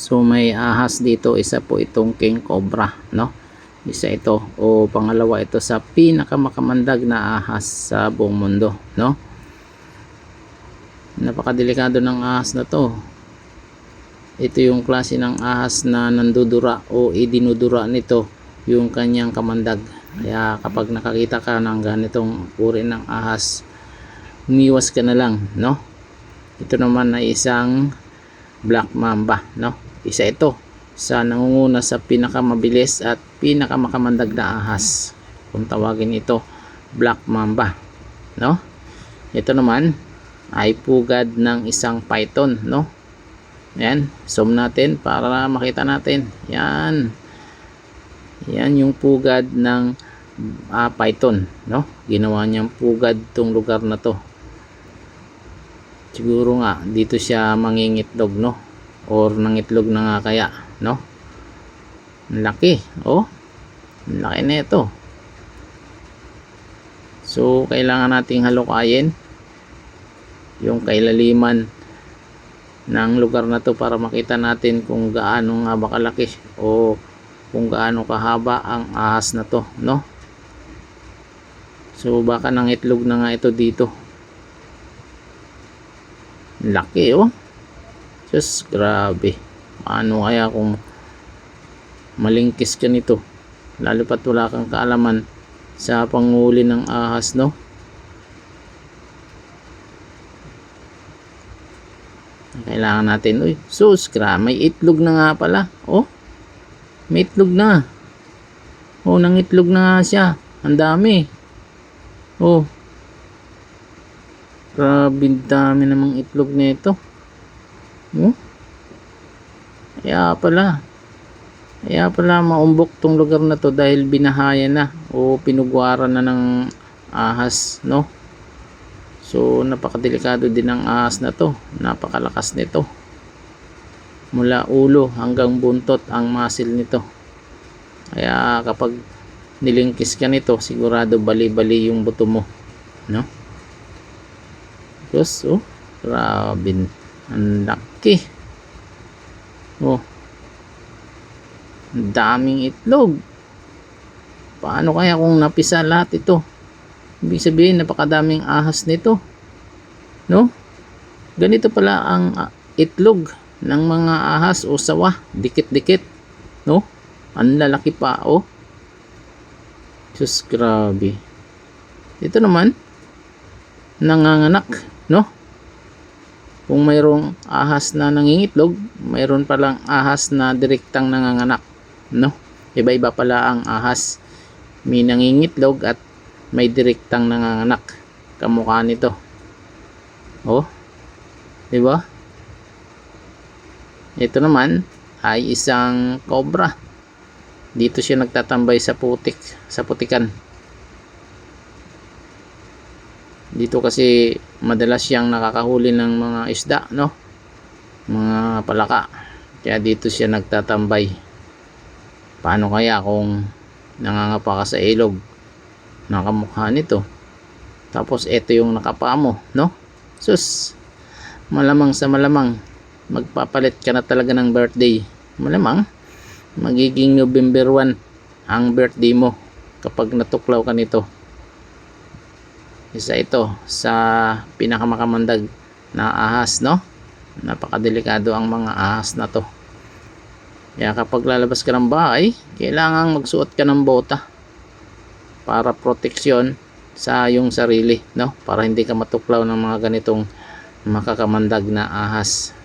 So may ahas dito, isa po itong king cobra, no? Isa ito o pangalawa ito sa pinakamakamandag na ahas sa buong mundo, no? Napakadelikado ng ahas na to. Ito yung klase ng ahas na nandudura o idinudura nito yung kanyang kamandag. Kaya kapag nakakita ka ng ganitong uri ng ahas, umiwas ka na lang, no? Ito naman ay isang black mamba, no? Isa ito sa nangunguna sa pinakamabilis at pinakamakamandag na ahas, kung tawagin ito black mamba, no? Ito naman ay pugad ng isang python, no? Yan, zoom natin para makita natin. Yan yung pugad ng python, no? Ginawa niyang pugad tong lugar na to. Siguro nga dito siya mangingitlog, no? Or nangitlog na nga kaya, no? Ang laki, oh. Ang laki na ito. So kailangan nating halukayin yung kailaliman ng lugar na to para makita natin kung gaano nga ba kalaki o kung gaano kahaba ang ahas na to, no? So baka nangitlog na nga ito dito. Laki, oh. Just grabe. Ano kaya kung malingkis ka nito, lalo pat wala kang kaalaman sa panghuli ng ahas, no? Kailangan natin, uy, sus, may itlog na nga pala, oh. May itlog na. Oh, nangitlog na nga siya. Ang dami. Oh. Grabe, dami namang itlog nito. Oh. Kaya pala maumbok tong lugar na to dahil binahaya na o pinugwaran na ng ahas, no? So napakadelikado din ng ahas na to. Napakalakas nito. Mula ulo hanggang buntot ang muscle nito. Kaya kapag nilingkis ka nito, sigurado bali-bali yung buto mo, no? Tapos, oh, grabe, ang laki. Oh, ang daming itlog. Paano kaya kung napisa lahat ito? Ibig sabihin napakadaming ahas nito, no? Ganito pala ang itlog ng mga ahas o sawa, dikit-dikit, no? Ang lalaki pa, oh. Just grabe. Ito naman nanganganak, no? Kung mayroong ahas na nangingitlog, mayroon palang ahas na direktang nanganganak, no? Iba-iba pala ang ahas. May nangingitlog at may direktang nanganganak. Kamukha nito. Oh. 'Di ba? Ito naman ay isang cobra. Dito siya nagtatambay sa putikan. Dito kasi madalas siyang nakakahuli ng mga isda, no? Mga palaka. Kaya dito siya nagtatambay. Paano kaya kung nangangapa ka sa ilog? Nakamukha nito. Tapos ito yung nakapaa mo, no? Sus, malamang sa malamang magpapalit ka na talaga ng birthday. Malamang magiging November 1 ang birthday mo kapag natuklaw ka nito. Isa ito sa pinakamakamandag na ahas, no? Napakadelikado ang mga ahas na to. Kaya kapag lalabas ka ng bahay, kailangan magsuot ka ng bota para proteksyon sa iyong sarili, no? Para hindi ka matuklaw ng mga ganitong makakamandag na ahas.